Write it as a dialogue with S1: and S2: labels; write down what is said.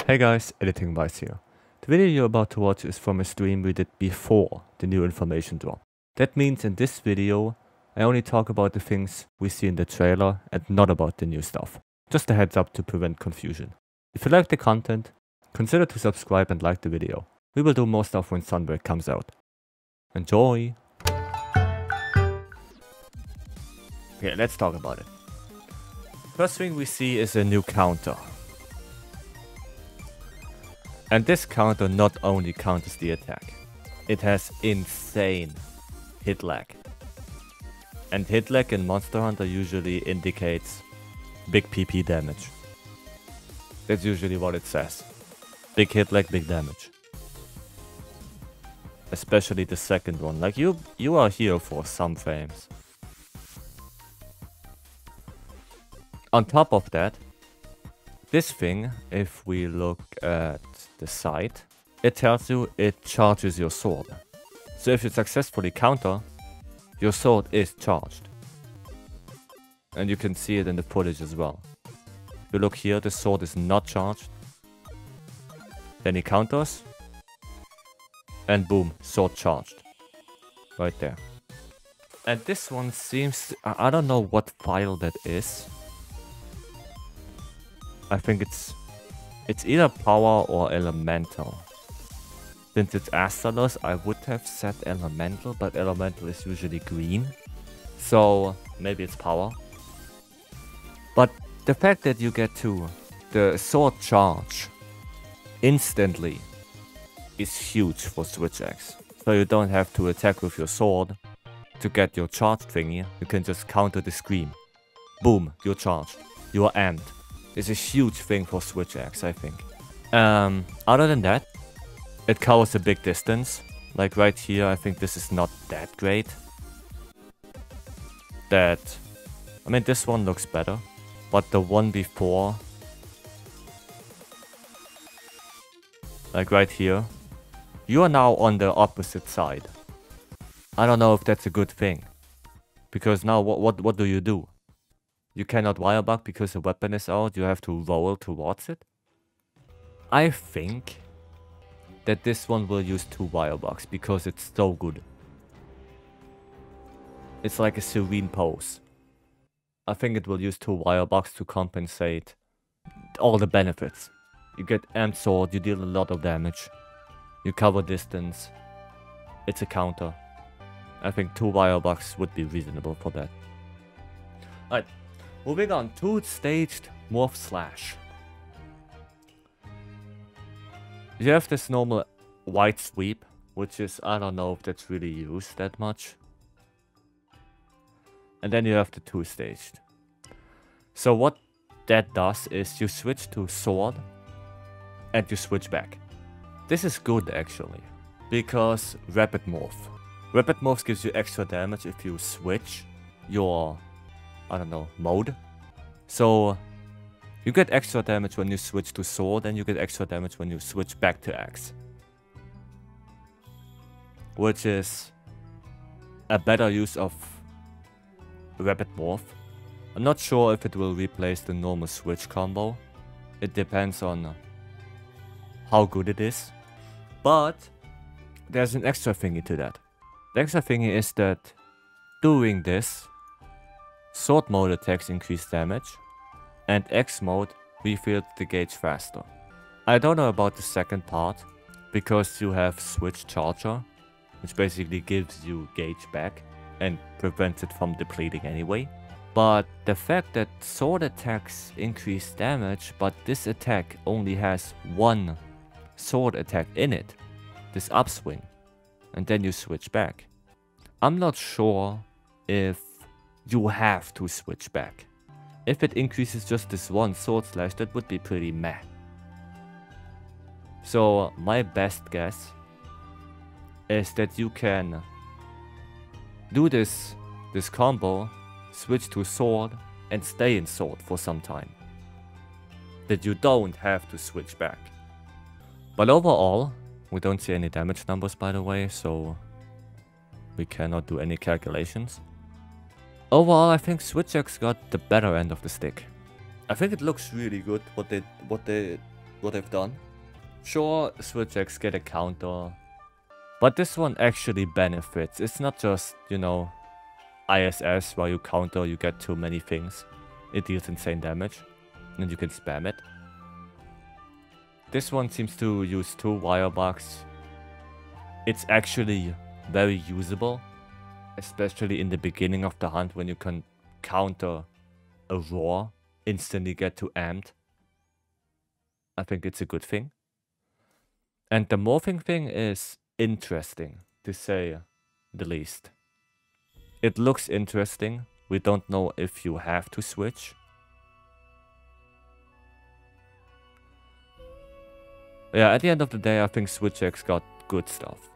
S1: Hey guys, Editing Vice here. The video you're about to watch is from a stream we did before the new information drop. That means in this video, I only talk about the things we see in the trailer and not about the new stuff. Just a heads up to prevent confusion. If you like the content, consider to subscribe and like the video. We will do more stuff when Sunbreak comes out. Enjoy! Okay, let's talk about it. First thing we see is a new counter. And this counter not only counters the attack, it has insane hit lag. And hit lag in Monster Hunter usually indicates big PP damage. That's usually what it says. Big hit lag, big damage. Especially the second one, like you are here for some frames. On top of that, this thing, if we look at the side, it tells you it charges your sword. So if you successfully counter, your sword is charged. And you can see it in the footage as well. If you look here, the sword is not charged. Then he counters. And boom, sword charged. Right there. And this one seems... I don't know what file that is. I think it's either power or elemental. Since it's Astalos, I would have said elemental, but elemental is usually green. So maybe it's power. But the fact that you get to the sword charge instantly is huge for Switch X. So you don't have to attack with your sword to get your charge thingy. You can just counter the scream. Boom, you're charged. You are amped. It's a huge thing for Switch X, I think. Other than that, it covers a big distance. Like right here, I think this is not that great. I mean, this one looks better. But the one before, like right here, you are now on the opposite side. I don't know if that's a good thing. Because now what do? You cannot wire bug because the weapon is out, you have to roll towards it. I think that this one will use 2 wire bugs because it's so good. It's like a serene pose. I think it will use 2 wire bugs to compensate all the benefits. You get amped sword, you deal a lot of damage. You cover distance. It's a counter. I think 2 wire bugs would be reasonable for that. Alright. Moving on, 2-staged Morph Slash. You have this normal white sweep, which is, I don't know if that's really used that much. And then you have the 2-staged. So what that does is you switch to sword and you switch back. This is good actually, because Rapid Morph. Rapid Morph gives you extra damage if you switch your... I don't know, mode. So, you get extra damage when you switch to sword, and you get extra damage when you switch back to axe. Which is a better use of Rapid Morph. I'm not sure if it will replace the normal switch combo. It depends on how good it is. But, there's an extra thingy to that. The extra thingy is that doing this, sword mode attacks increase damage, and X mode refills the gauge faster. I don't know about the second part, because you have switch charger, which basically gives you gauge back, and prevents it from depleting anyway. But the fact that sword attacks increase damage, but this attack only has 1 sword attack in it, this upswing, and then you switch back. I'm not sure if you have to switch back. If it increases just this 1 sword slash, that would be pretty meh. So my best guess is that you can do this combo, switch to sword, and stay in sword for some time. That you don't have to switch back. But overall, we don't see any damage numbers by the way, so we cannot do any calculations. Overall, I think Switch X got the better end of the stick. I think it looks really good what they what they've done. Sure, Switch X get a counter, but this one actually benefits. It's not just, you know, ISS where you counter, you get too many things. It deals insane damage, and you can spam it. This one seems to use 2 wire bugs. It's actually very usable, especially in the beginning of the hunt when you can counter a roar, instantly get to amped. I think it's a good thing. And the morphing thing is interesting, to say the least. It looks interesting. We don't know if you have to switch. Yeah, at the end of the day, I think Switch X got good stuff.